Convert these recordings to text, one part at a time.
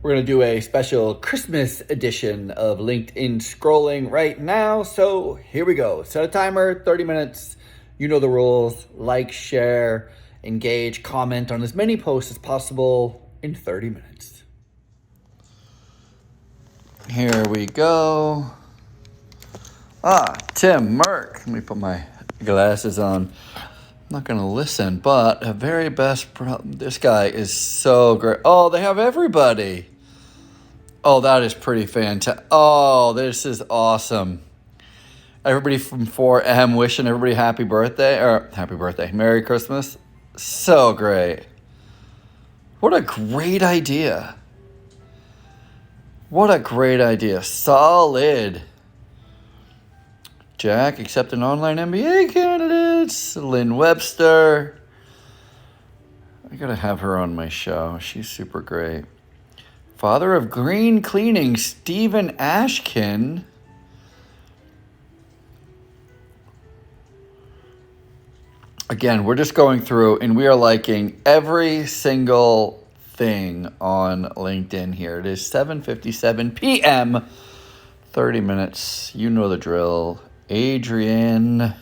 We're going to do a special Christmas edition of LinkedIn Scrolling right now. So here we go. Set a timer, 30 minutes. You know the rules. Like, share, engage, comment on as many posts as possible in 30 minutes. Here we go. Tim Merck. Let me put my glasses on. I'm not going to listen, but a very best... This guy is so great. Oh, they have everybody. Oh, that is pretty fantastic. Oh, this is awesome. Everybody from 4M wishing everybody happy birthday. Merry Christmas. So great. What a great idea. What a great idea. Solid. Jack, accepting online MBA candidates. Lynn Webster. I gotta have her on my show. She's super great. Father of green cleaning, Stephen Ashkin. Again, we're just going through and we are liking every single thing on LinkedIn here. It is 7:57 p.m. 30 minutes. You know the drill. Adrian.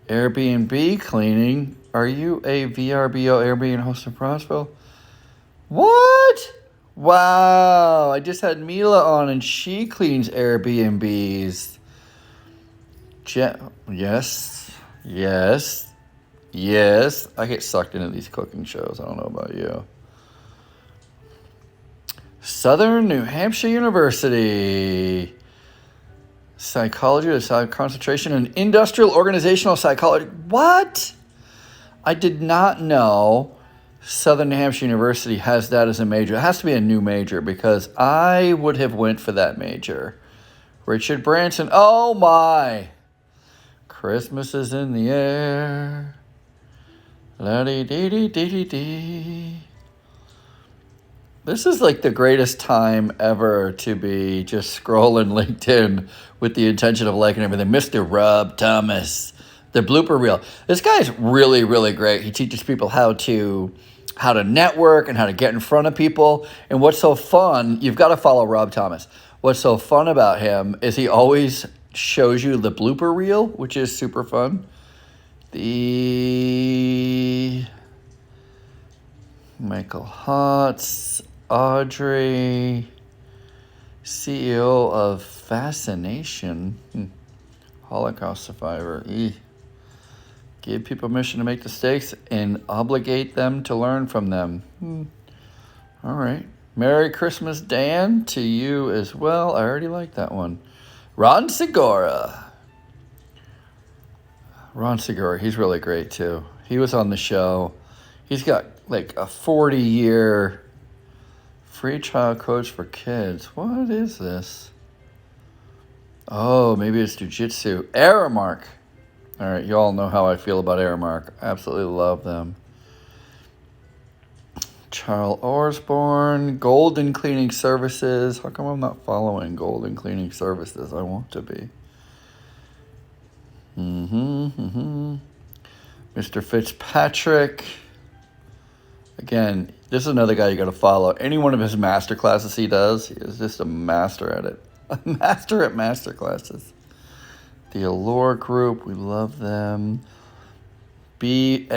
Airbnb cleaning. Are you a VRBO Airbnb host in Bronxville? What? Wow. I just had Mila on and she cleans Airbnbs. Yes. I get sucked into these cooking shows. I don't know about you. Southern New Hampshire University. Psychology, concentration in industrial organizational psychology. What? I did not know Southern New Hampshire University has that as a major. It has to be a new major because I would have went for that major. Richard Branson. Oh my. Christmas is in the air. La-dee-dee-dee-dee-dee-dee. This is like the greatest time ever to be just scrolling LinkedIn with the intention of liking everything. Mr. Rob Thomas, the blooper reel. This guy's really, really great. He teaches people how to network and how to get in front of people. And what's so fun, you've got to follow Rob Thomas. What's so fun about him is he always shows you the blooper reel, which is super fun. The Michael Hotz, Audrey, CEO of Fascination, Holocaust survivor. Give people permission to make mistakes and obligate them to learn from them. All right. Merry Christmas, Dan, to you as well. I already like that one. Ron Segura. He's really great too. He was on the show. He's got like a 40-year free trial coach for kids. What is this? Oh, maybe it's jiu-jitsu. Aramark. All right, you all know how I feel about Aramark. I absolutely love them. Charles Osborne, Golden Cleaning Services. How come I'm not following Golden Cleaning Services? I want to be. Mr. Fitzpatrick. Again, this is another guy you got to follow. Any one of his master classes he does, he is just a master at it. A master at master classes. The Allure Group, we love them. BSCAI.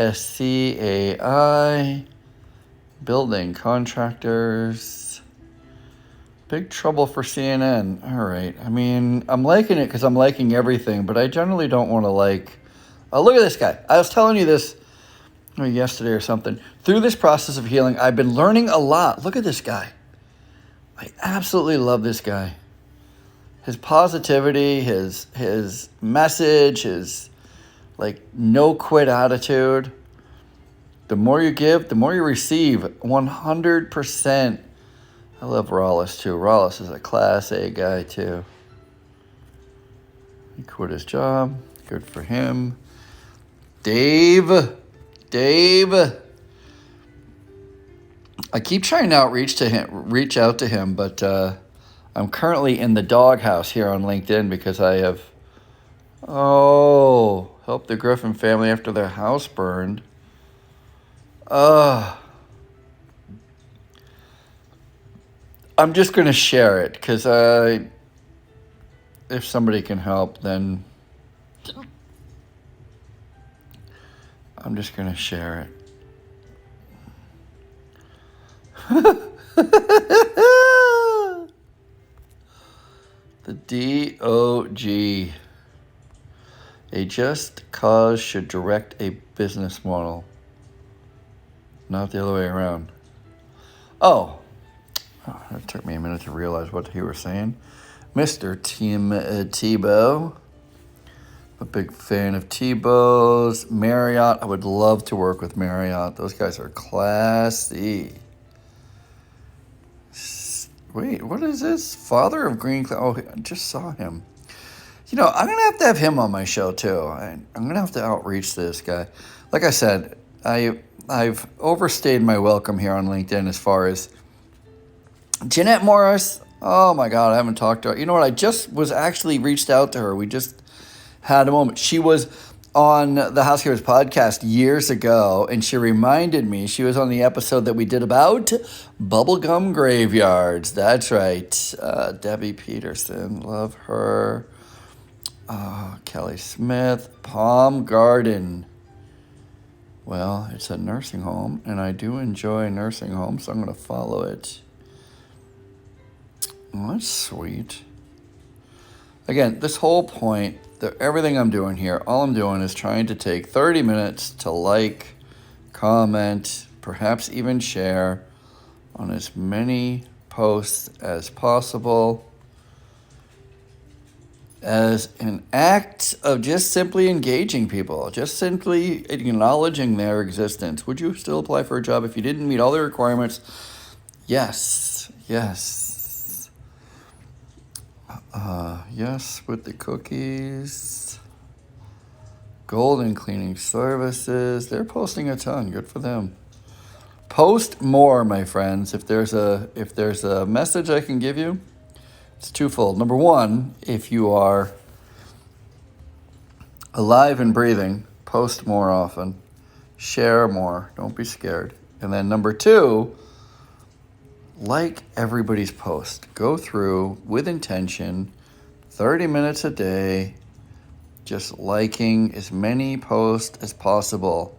Building Contractors. Big Trouble for CNN. All right. I mean, I'm liking it because I'm liking everything, but I generally don't want to like... Oh, look at this guy. I was telling you this yesterday or something. Through this process of healing, I've been learning a lot. Look at this guy. I absolutely love this guy. His positivity, his message, his like no quit attitude. The more you give, the more you receive. 100%. I love Rollis too. Rollis is a class A guy too. He quit his job. Good for him. Dave. I keep trying to reach out to him, but I'm currently in the doghouse here on LinkedIn because I have helped the Griffin family after their house burned. I'm just going to share it because if somebody can help, then I'm just going to share it. The DOG. A just cause should direct a business model, not the other way around. Oh, it took me a minute to realize what he was saying. Mr. Tim Tebow. A big fan of Tebow's. Marriott. I would love to work with Marriott. Those guys are classy. Wait, what is this? Father of Green Cloud. Oh, I just saw him. You know, I'm going to have him on my show, too. I'm going to have to outreach this guy. Like I said, I've overstayed my welcome here on LinkedIn as far as Jeanette Morris. Oh, my God, I haven't talked to her. You know what? I just was actually reached out to her. We just had a moment. She was on the House Heroes podcast years ago, and she reminded me, she was on the episode that we did about bubblegum graveyards. That's right. Debbie Peterson, love her. Kelly Smith, Palm Garden. Well, it's a nursing home, and I do enjoy nursing homes, so I'm going to follow it. Well, that's sweet. Again, this whole point, everything I'm doing here, all I'm doing is trying to take 30 minutes to like, comment, perhaps even share on as many posts as possible as an act of just simply engaging people, just simply acknowledging their existence. Would you still apply for a job if you didn't meet all the requirements? Yes, yes. Yes, with the cookies. Golden Cleaning Services. They're posting a ton. Good for them. Post more, my friends. If there's a message I can give you, it's twofold. Number one, if you are alive and breathing, post more often. Share more. Don't be scared. And then number two, like everybody's post. Go through with intention, 30 minutes a day, just liking as many posts as possible.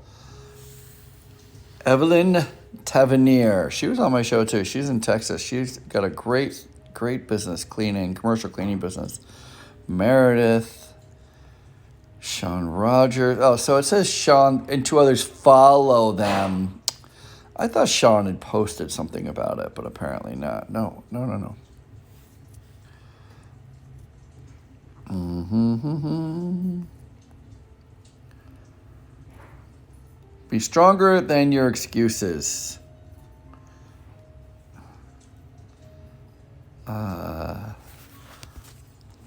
Evelyn Tavernier, she was on my show too. She's in Texas. She's got a great business commercial cleaning business. Meredith, Sean Rogers. Oh, so it says Sean and two others follow them. I thought Sean had posted something about it, but apparently not. No. Be stronger than your excuses.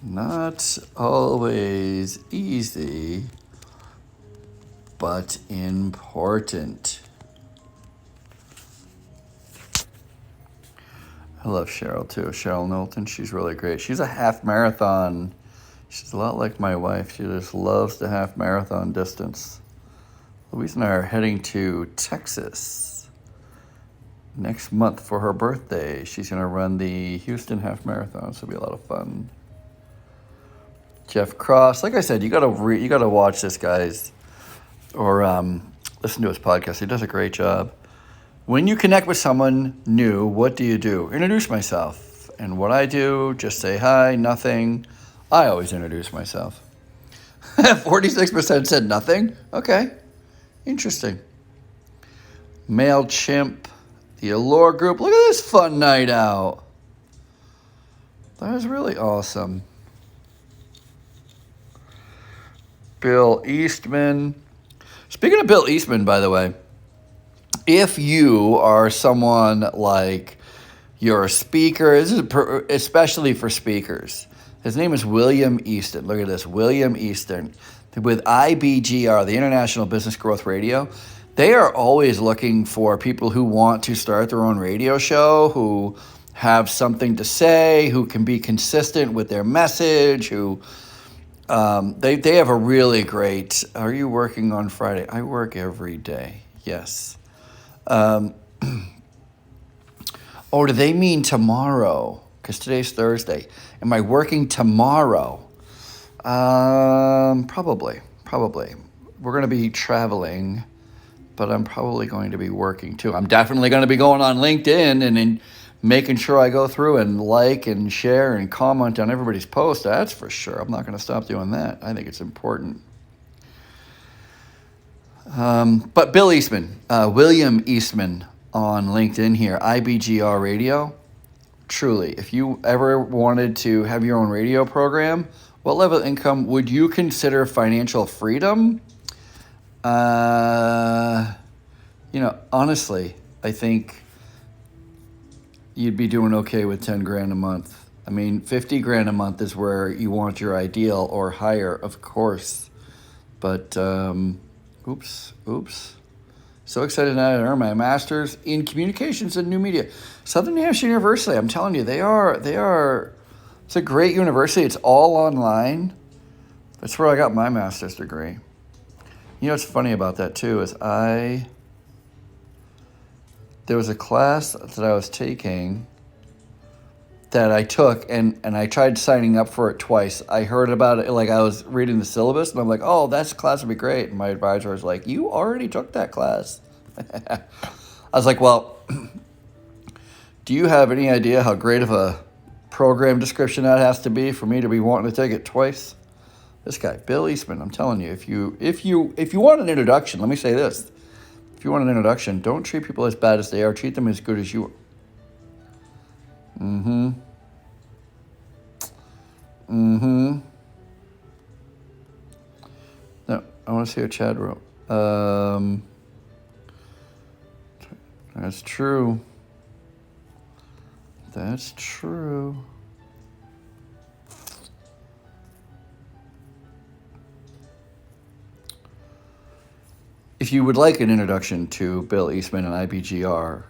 Not always easy, but important. I love Cheryl too. Cheryl Knowlton, she's really great. She's a half marathon. She's a lot like my wife. She just loves the half marathon distance. Louise and I are heading to Texas next month for her birthday. She's going to run the Houston Half Marathon, so it'll be a lot of fun. Jeff Cross, like I said, you gotta watch this guy's or listen to his podcast. He does a great job. When you connect with someone new, what do? Introduce myself. And what I do, just say hi, nothing. I always introduce myself. 46% said nothing. Okay. Interesting. MailChimp, the Allure Group. Look at this fun night out. That was really awesome. Bill Eastman. Speaking of Bill Eastman, by the way, if you are someone like you're a speaker, this is especially for speakers. His name is William Easton. Look at this, William Easton. With IBGR, the International Business Growth Radio, they are always looking for people who want to start their own radio show, who have something to say, who can be consistent with their message, who they have a really great. Are you working on Friday? I work every day. Yes. Oh, do they mean tomorrow? Because today's Thursday. Am I working tomorrow? Probably. We're going to be traveling, but I'm probably going to be working too. I'm definitely going to be going on LinkedIn and making sure I go through and like and share and comment on everybody's post. That's for sure. I'm not going to stop doing that. I think it's important. But Bill Eastman, William Eastman on LinkedIn here, IBGR Radio. Truly, if you ever wanted to have your own radio program, what level of income would you consider financial freedom? Honestly, I think you'd be doing okay with 10 grand a month. I mean, 50 grand a month is where you want your ideal, or higher, of course. But, oops. So excited now to earn my master's in communications and new media. Southern New Hampshire University, I'm telling you, they are, it's a great university. It's all online. That's where I got my master's degree. You know what's funny about that too is there was a class that I was taking that I took, and I tried signing up for it twice. I heard about it, like I was reading the syllabus, and I'm like, oh, that class would be great. And my advisor was like, you already took that class. I was like, well, do you have any idea how great of a program description that has to be for me to be wanting to take it twice? This guy, Bill Eastman, I'm telling you, if you want an introduction, let me say this. If you want an introduction, don't treat people as bad as they are. Treat them as good as you are. No, I want to see what Chad wrote. That's true. If you would like an introduction to Bill Eastman and IBGR,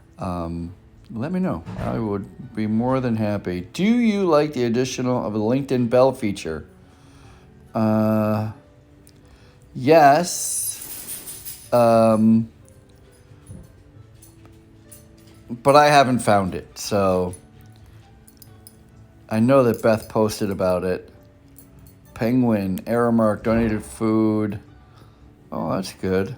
let me know. I would be more than happy. Do you like the addition of a LinkedIn Bell feature? Yes. But I haven't found it, so I know that Beth posted about it. Penguin, Aramark donated food. Oh, that's good.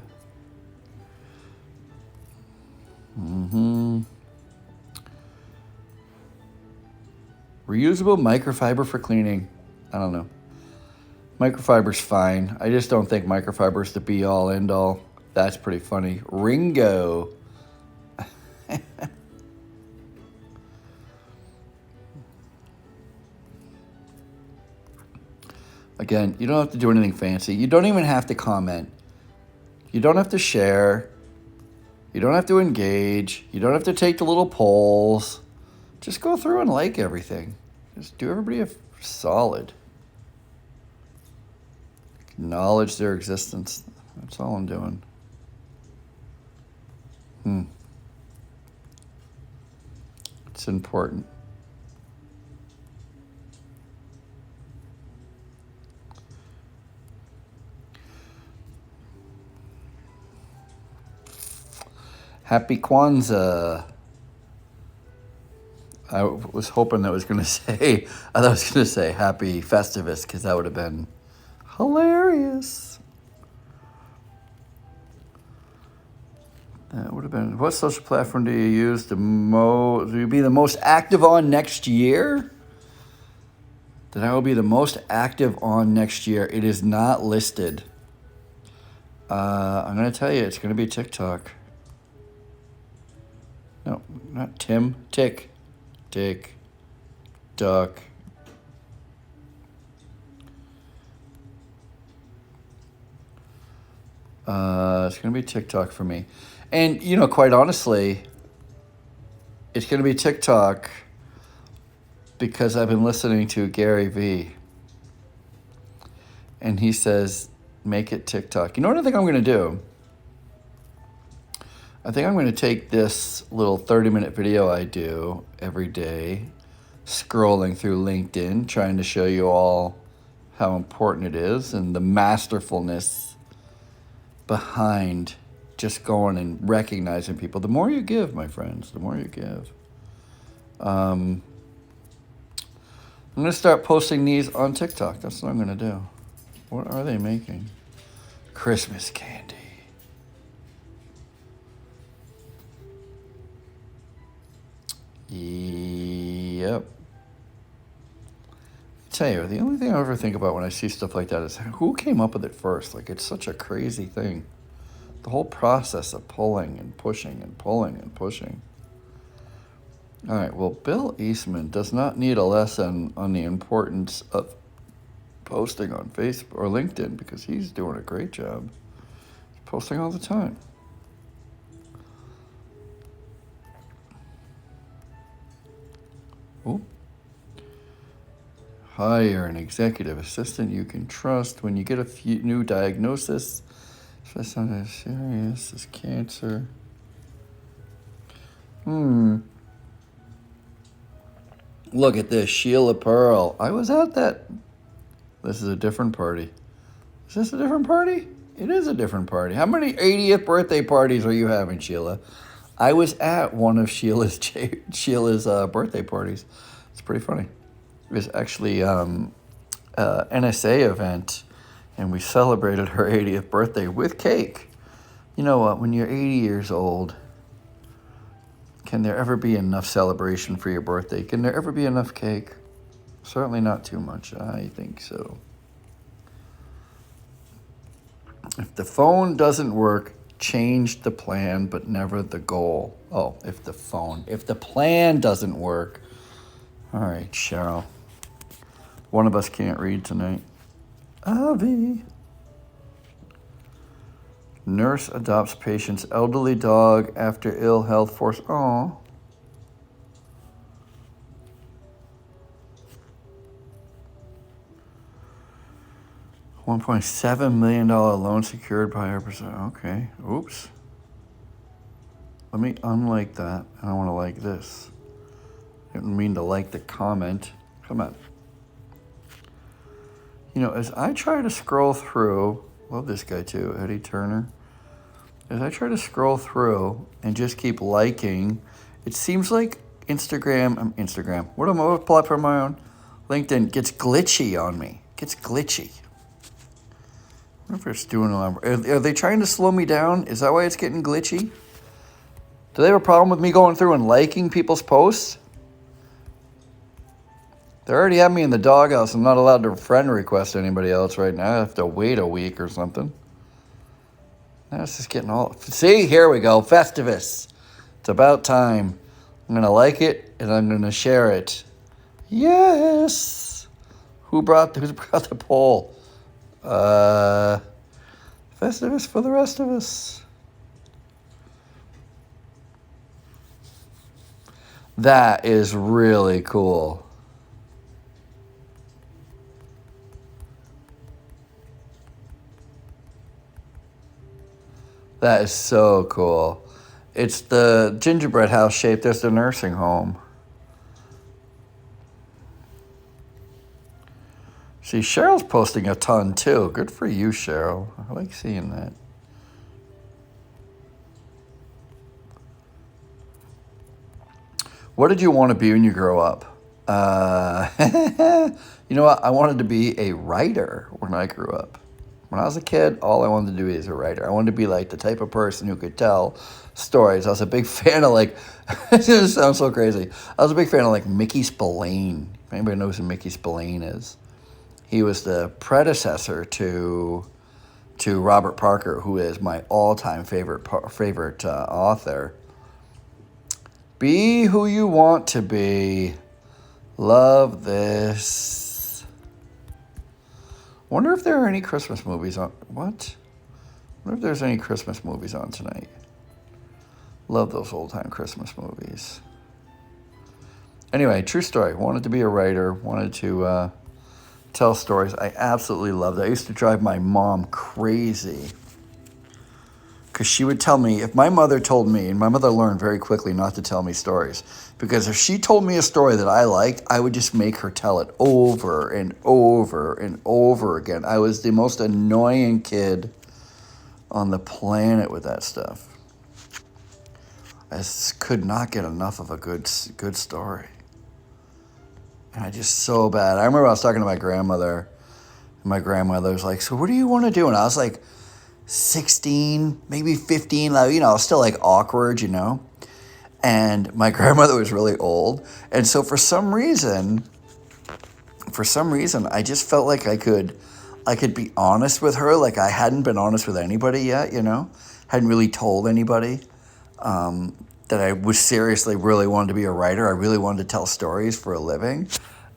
Reusable microfiber for cleaning. I don't know. Microfiber's fine. I just don't think microfiber's the be-all, end-all. That's pretty funny. Ringo. Again, you don't have to do anything fancy. You don't even have to comment. You don't have to share. You don't have to engage. You don't have to take the little polls. Just go through and like everything. Just do everybody a solid. Acknowledge their existence. That's all I'm doing. It's important. Happy Kwanzaa. I was hoping I was going to say Happy Festivus, because that would have been hilarious. That would have been. What social platform do you use the most? Will you be the most active on next year? That I will be the most active on next year. It is not listed. I'm going to tell you, it's going to be TikTok. No, not Tim. Tick. Duck. It's going to be TikTok for me. And, quite honestly, it's going to be TikTok because I've been listening to Gary Vee. And he says, make it TikTok. You know what I think I'm going to do? I think I'm going to take this little 30-minute video I do every day, scrolling through LinkedIn, trying to show you all how important it is and the masterfulness behind just going and recognizing people. The more you give, my friends, the more you give. I'm going to start posting these on TikTok. That's what I'm going to do. What are they making? Christmas candy. Yep. I tell you, the only thing I ever think about when I see stuff like that is who came up with it first. Like, it's such a crazy thing. The whole process of pulling and pushing and pulling and pushing. All right, well, Bill Eastman does not need a lesson on the importance of posting on Facebook or LinkedIn because he's doing a great job. He's posting all the time. Ooh. Hire an executive assistant you can trust when you get a new diagnosis. That's not as serious as cancer. Look at this, Sheila Pearl. I was at that. This is a different party. Is this a different party? It is a different party. How many 80th birthday parties are you having, Sheila? I was at one of Sheila's birthday parties. It's pretty funny. It was actually NSA event, and we celebrated her 80th birthday with cake. You know what? When you're 80 years old, can there ever be enough celebration for your birthday? Can there ever be enough cake? Certainly not too much. I think so. If the phone doesn't work, change the plan, but never the goal. Oh, if the plan doesn't work. All right, Cheryl. One of us can't read tonight. Avi. Nurse adopts patient's elderly dog after ill health force. Aw. $1.7 million loan secured by her percent. Okay. Oops. Let me unlike that. I want to like this. I didn't mean to like the comment. Come on. You know, as I try to scroll through, love this guy too, Eddie Turner. As I try to scroll through and just keep liking, it seems like Instagram. What am I platform my own? LinkedIn gets glitchy on me. Gets glitchy. I wonder if it's doing a lot. Are they trying to slow me down? Is that why it's getting glitchy? Do they have a problem with me going through and liking people's posts? They already have me in the doghouse. I'm not allowed to friend request anybody else right now. I have to wait a week or something. Now it's just getting all... See, here we go. Festivus. It's about time. I'm going to like it, and I'm going to share it. Yes! Who brought the poll? Festivus for the rest of us. That is really cool. That is so cool. It's the gingerbread house shape. There's the nursing home. See, Cheryl's posting a ton too. Good for you, Cheryl. I like seeing that. What did you want to be when you grow up? You know what? I wanted to be a writer when I grew up. When I was a kid, all I wanted to do is a writer. I wanted to be like the type of person who could tell stories. I was a big fan of like, it sounds so crazy. I was a big fan of like Mickey Spillane. If anybody knows who Mickey Spillane is. He was the predecessor to Robert Parker, who is my all-time favorite author. Be who you want to be. Love this. Wonder if there are any Christmas movies on. What? Wonder if there's any Christmas movies on tonight. Love those old-time Christmas movies. Anyway, true story. Wanted to be a writer. Wanted to tell stories. I absolutely loved it. I used to drive my mom crazy. Because she would tell me, if my mother told me, and my mother learned very quickly not to tell me stories, because if she told me a story that I liked, I would just make her tell it over and over and over again. I was the most annoying kid on the planet with that stuff. I could not get enough of a good story. And I just so bad. I remember I was talking to my grandmother. And my grandmother was like, "So what do you want to do?" And I was like 16, maybe 15, like, still like awkward, And my grandmother was really old. And so for some reason, I just felt like I could be honest with her. Like I hadn't been honest with anybody yet, hadn't really told anybody that I was seriously really wanted to be a writer. I really wanted to tell stories for a living.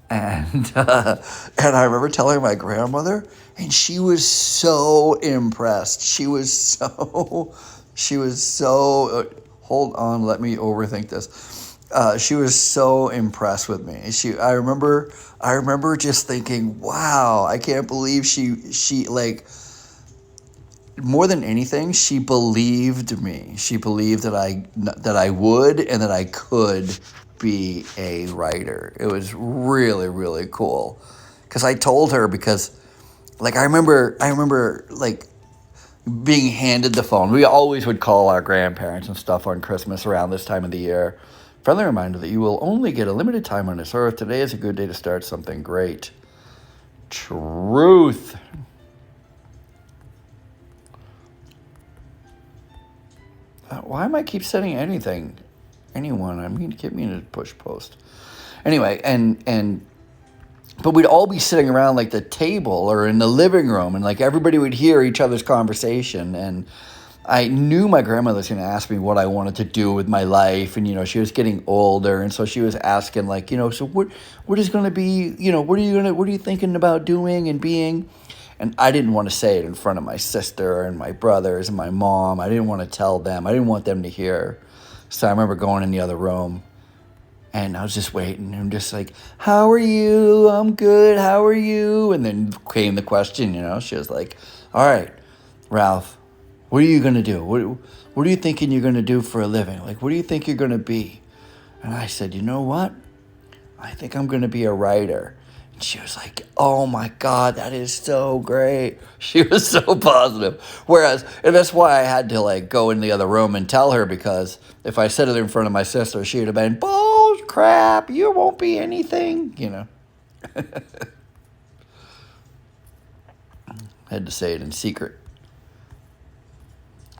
And I remember telling my grandmother, and she was so impressed. She was so hold on, let me overthink this. She was so impressed with me. I remember just thinking, wow, I can't believe she like, more than anything, she believed me. She believed that I would and that I could be a writer. It was really, really cool. Because I told her, because like I remember like being handed the phone. We always would call our grandparents and stuff on Christmas around this time of the year. Friendly reminder that you will only get a limited time on this earth. Today is a good day to start something great. Truth. Why am I keep sending anyone? I mean, get me in a push post. Anyway, but we'd all be sitting around like the table or in the living room, and like everybody would hear each other's conversation. And I knew my grandmother was going to ask me what I wanted to do with my life, and she was getting older, and so she was asking like, so what is going to be, what are you thinking about doing and being? And I didn't want to say it in front of my sister and my brothers and my mom. I didn't want to tell them. I didn't want them to hear. So I remember going in the other room, and I was just waiting. And just like, "How are you? I'm good. How are you?" And then came the question, She was like, "All right, Ralph, what are you going to do? What are you thinking you're going to do for a living? Like, what do you think you're going to be?" And I said, "You know what? I think I'm going to be a writer." She was like, "Oh my God, that is so great." She was so positive. And that's why I had to like go in the other room and tell her, because if I said it in front of my sister, she would have been, "Bull crap, you won't be anything," I had to say it in secret.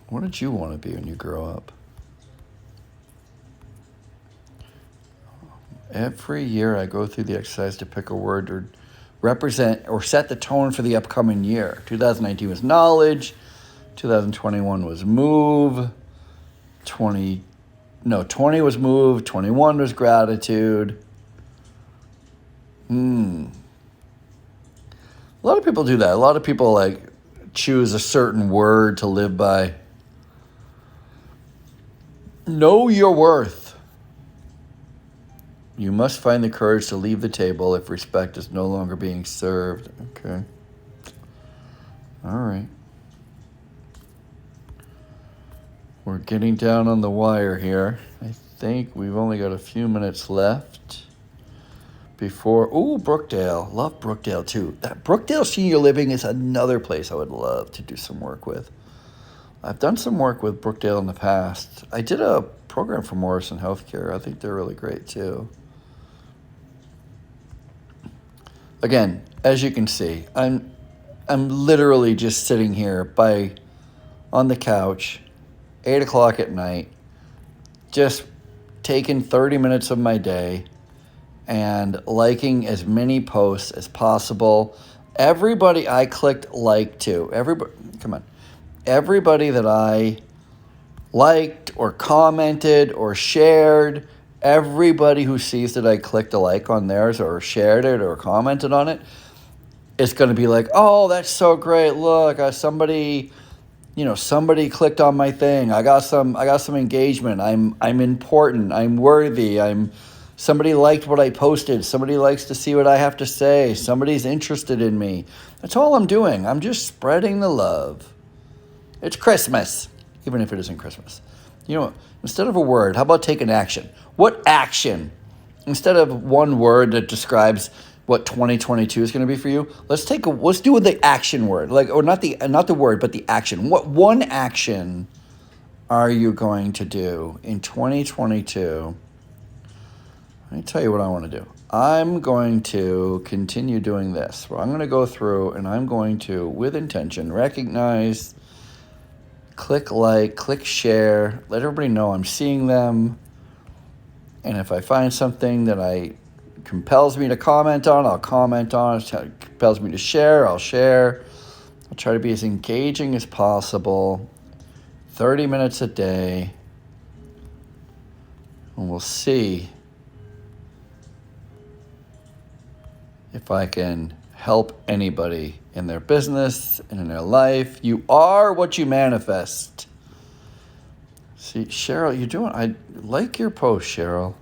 What did you want to be when you grow up? Every year I go through the exercise to pick a word or represent or set the tone for the upcoming year. 2019 was knowledge. 2021 was move. 20 was move. 21 was gratitude. A lot of people do that. A lot of people like choose a certain word to live by. Know your worth. You must find the courage to leave the table if respect is no longer being served. Okay. All right. We're getting down on the wire here. I think we've only got a few minutes left before... Ooh, Brookdale. Love Brookdale, too. That Brookdale Senior Living is another place I would love to do some work with. I've done some work with Brookdale in the past. I did a program for Morrison Healthcare. I think they're really great, too. Again, as you can see, I'm literally just sitting here on the couch, 8 o'clock at night, just taking 30 minutes of my day and liking as many posts as possible. Everybody I clicked like to, everybody that I liked or commented or shared, everybody who sees that I clicked a like on theirs or shared it or commented on it, it's going to be like, "Oh, that's so great. Look, somebody clicked on my thing. I got some engagement. I'm important. I'm worthy. Somebody liked what I posted. Somebody likes to see what I have to say. Somebody's interested in me." That's all I'm doing. I'm just spreading the love. It's Christmas, even if it isn't Christmas. Instead of a word, how about take an action? What action? Instead of one word that describes what 2022 is going to be for you, let's do the action word, or not the word, but the action. What one action are you going to do in 2022? Let me tell you what I want to do. I'm going to continue doing this. Well, I'm going to go through and I'm going to, with intention, recognize, click like, click share, let everybody know I'm seeing them. And if I find something that compels me to comment on, I'll comment on. If it compels me to share, I'll share. I'll try to be as engaging as possible. 30 minutes a day. And we'll see if I can help anybody in their business and in their life. You are what you manifest. See, Cheryl, I like your post, Cheryl.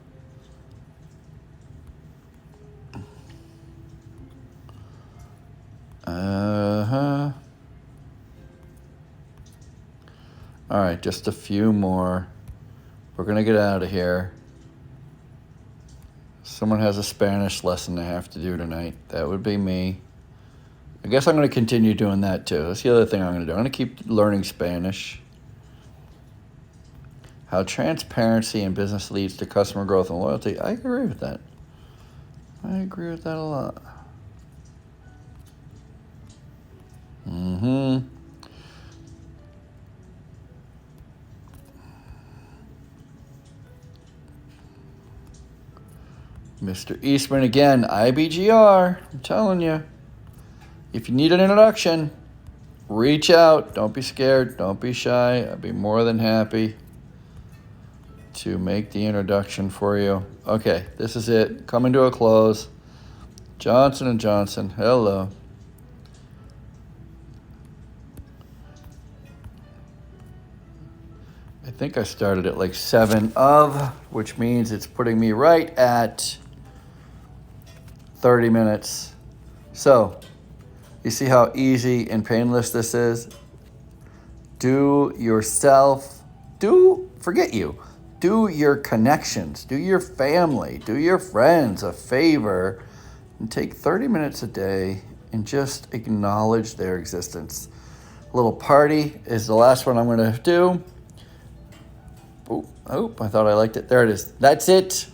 All right, just a few more. We're going to get out of here. Someone has a Spanish lesson they have to do tonight. That would be me. I guess I'm going to continue doing that too. That's the other thing I'm going to do. I'm going to keep learning Spanish. How transparency in business leads to customer growth and loyalty. I agree with that. I agree with that a lot. Mr. Eastman again, IBGR. I'm telling you. If you need an introduction, reach out. Don't be scared. Don't be shy. I'd be more than happy to make the introduction for you. Okay, this is it. Coming to a close. Johnson & Johnson, hello. I think I started at like 7 of, which means it's putting me right at 30 minutes. So, you see how easy and painless this is? Do your connections, do your family, do your friends a favor and take 30 minutes a day and just acknowledge their existence. A little party is the last one I'm going to do. Oh, I thought I liked it. There it is. That's it.